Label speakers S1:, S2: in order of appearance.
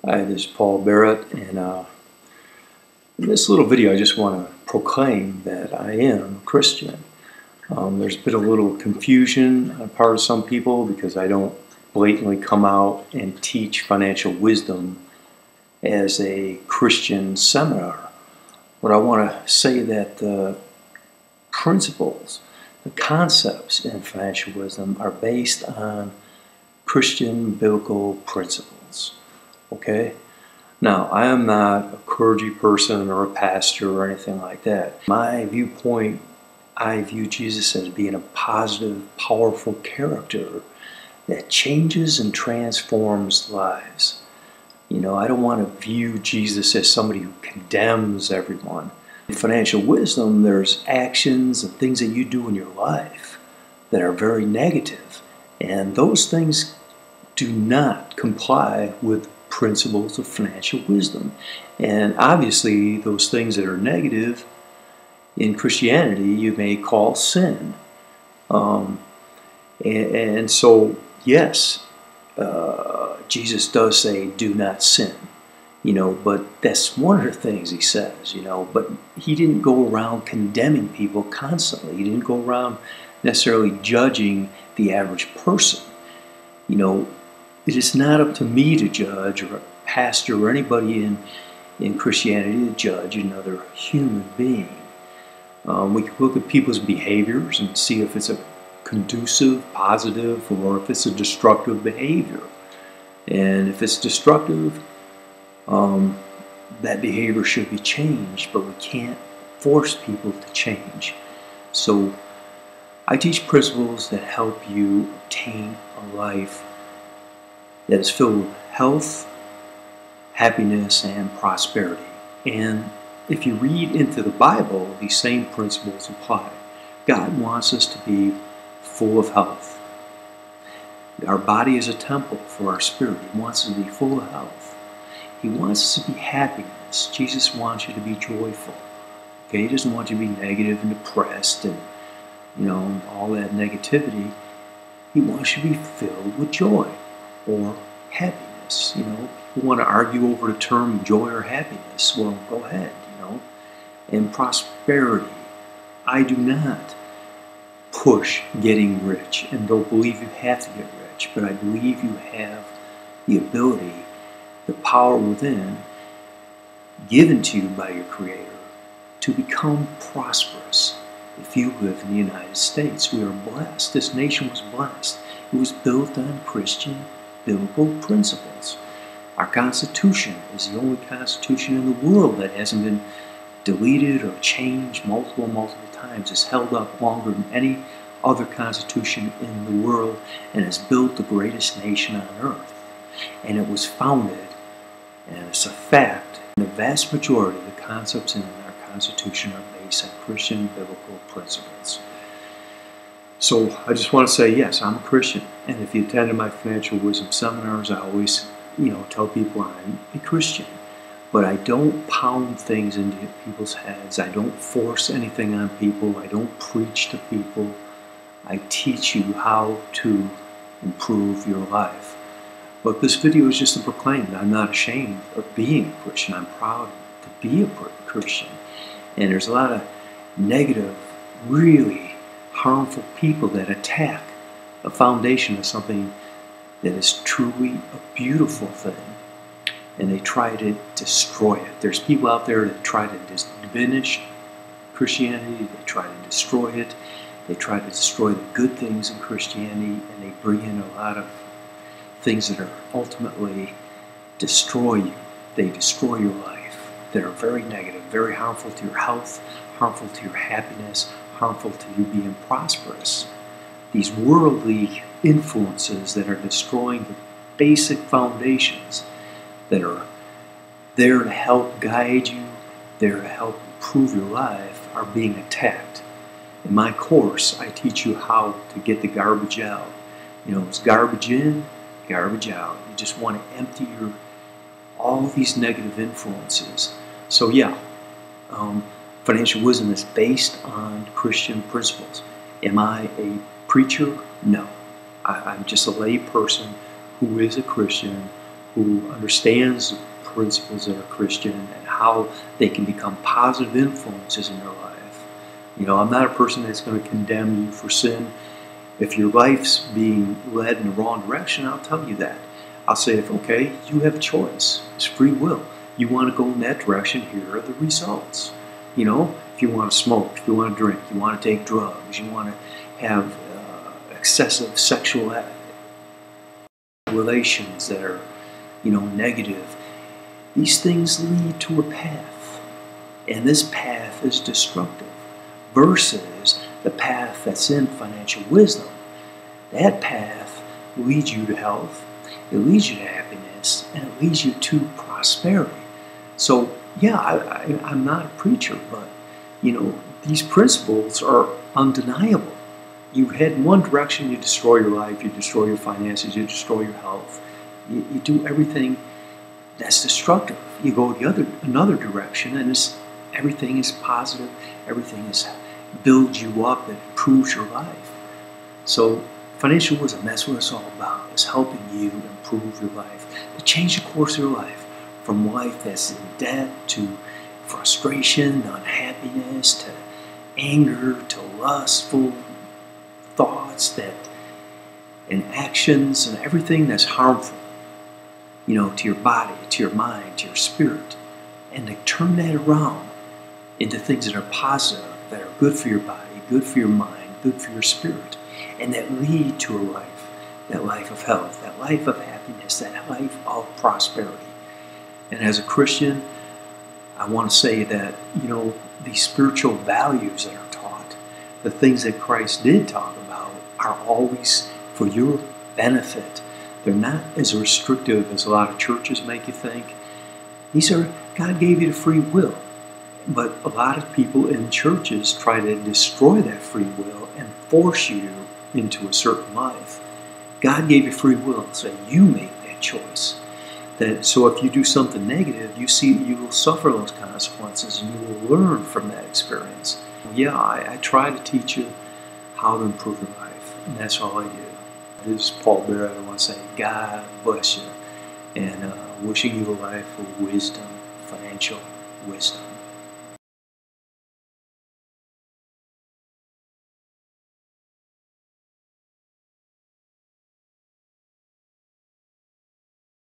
S1: Hi, this is Paul Barrett, and in this little video I just want to proclaim that I am a Christian. There's been a little confusion on the part of some people because I don't blatantly come out and teach financial wisdom as a Christian seminar. But I want to say that the principles, the concepts in financial wisdom are based on Christian biblical principles. Okay? Now, I am not a clergy person or a pastor or anything like that. My viewpoint, I view Jesus as being a positive, powerful character that changes and transforms lives. You know, I don't want to view Jesus as somebody who condemns everyone. In financial wisdom, there's actions and things that you do in your life that are very negative, and those things do not comply with principles of financial wisdom. And obviously those things that are negative in Christianity you may call sin. And so yes, Jesus does say do not sin, you know, but that's one of the things he says, you know, but he didn't go around condemning people constantly. He didn't go around necessarily judging the average person. You know, it is not up to me to judge, or a pastor, or anybody in Christianity to judge another human being. We can look at people's behaviors and see if it's a conducive, positive, or if it's a destructive behavior. And if it's destructive, that behavior should be changed, but we can't force people to change. So I teach principles that help you obtain a life that is filled with health, happiness, and prosperity. And if you read into the Bible, these same principles apply. God wants us to be full of health. Our body is a temple for our spirit. He wants us to be full of health. He wants us to be happiness. Jesus wants you to be joyful. Okay? He doesn't want you to be negative and depressed and, you know, all that negativity. He wants you to be filled with joy or happiness. You know, people want to argue over the term joy or happiness. Well, go ahead, you know. And prosperity. I do not push getting rich and don't believe you have to get rich, but I believe you have the ability, the power within, given to you by your Creator, to become prosperous. If you live in the United States, we are blessed. This nation was blessed. It was built on Christian biblical principles. Our Constitution is the only Constitution in the world that hasn't been deleted or changed multiple times. It's held up longer than any other Constitution in the world and has built the greatest nation on earth. And it was founded, and it's a fact, the vast majority of the concepts in our Constitution are based on Christian biblical principles. So I just want to say, yes, I'm a Christian. And if you attended my financial wisdom seminars, I always, you know, tell people I'm a Christian. But I don't pound things into people's heads. I don't force anything on people. I don't preach to people. I teach you how to improve your life. But this video is just to proclaim that I'm not ashamed of being a Christian. I'm proud to be a Christian. And there's a lot of negative, really harmful people that attack the foundation of something that is truly a beautiful thing, and they try to destroy it. There's people out there that try to diminish Christianity, they try to destroy it, they try to destroy the good things in Christianity, and they bring in a lot of things that are ultimately destroy you. They destroy your life, that are very negative, very harmful to your health, harmful to your happiness, harmful to you being prosperous. These worldly influences that are destroying the basic foundations that are there to help guide you, there to help improve your life, are being attacked. In my course, I teach you how to get the garbage out. You know, it's garbage in, garbage out. You just want to empty all these negative influences. So yeah, financial wisdom is based on Christian principles. Am I a preacher? No. I'm just a lay person who is a Christian, who understands the principles that are Christian and how they can become positive influences in their life. You know, I'm not a person that's going to condemn you for sin. If your life's being led in the wrong direction, I'll tell you that. I'll say, okay, you have a choice. It's free will. You want to go in that direction, here are the results. You know, if you want to smoke, if you want to drink, you want to take drugs, you want to have excessive sexual relations that are, you know, negative. These things lead to a path, and this path is destructive versus the path that's in financial wisdom. That path leads you to health, it leads you to happiness, and it leads you to prosperity. So, yeah, I'm not a preacher, but, you know, these principles are undeniable. You head in one direction, you destroy your life, you destroy your finances, you destroy your health. You do everything that's destructive. You go another direction, and everything is positive. Everything builds you up and improves your life. So financial wisdom, that's what it's all about. It's helping you improve your life, to change the course of your life from a life that's in debt to frustration, unhappiness, to anger, to lustful thoughts and actions and everything that's harmful, you know, to your body, to your mind, to your spirit, and to turn that around into things that are positive, that are good for your body, good for your mind, good for your spirit, and that lead to a life, that life of health, that life of happiness, that life of prosperity. And as a Christian, I want to say that, you know, these spiritual values that are taught, the things that Christ did talk about, are always for your benefit. They're not as restrictive as a lot of churches make you think. God gave you the free will. But a lot of people in churches try to destroy that free will and force you into a certain life. God gave you free will, so you make that choice. So if you do something negative, you will suffer those consequences, and you will learn from that experience. Yeah, I try to teach you how to improve your life, and that's all I do. This is Paul Barrett. I want to say God bless you, and wishing you a life of wisdom, financial wisdom.